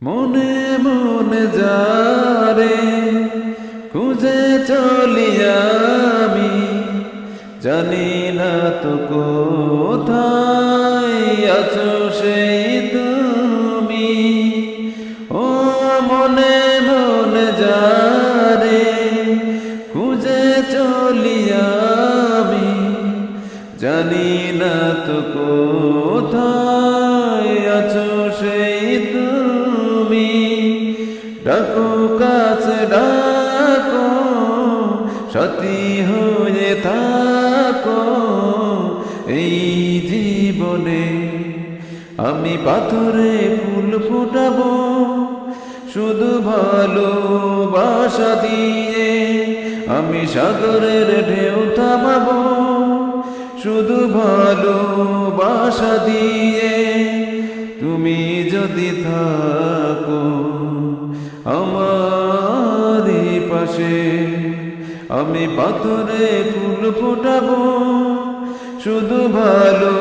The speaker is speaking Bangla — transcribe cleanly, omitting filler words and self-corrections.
মনে মনে যারে খুঁজে চলি আমি, জানি না তো কোথায় আছো সেই তুমি। ও মনে মনে যারে খুঁজে চলি আমি, জানি না তো কোথায় আছো সেই তুমি। ডাকো কাছে ডাকো, সাথী হয়ে থাকো এই জীবনে। আমি পাথরে ফুল ফোটাবো শুধু ভালোবাসা দিয়ে, আমি সাগরের ঢেউ থামাবো শুধু ভালোবাসা দিয়ে। তুমি যদি থাকো আমারই পাশে, আমি পাথরে ফুল ফোটাবো শুধু ভালো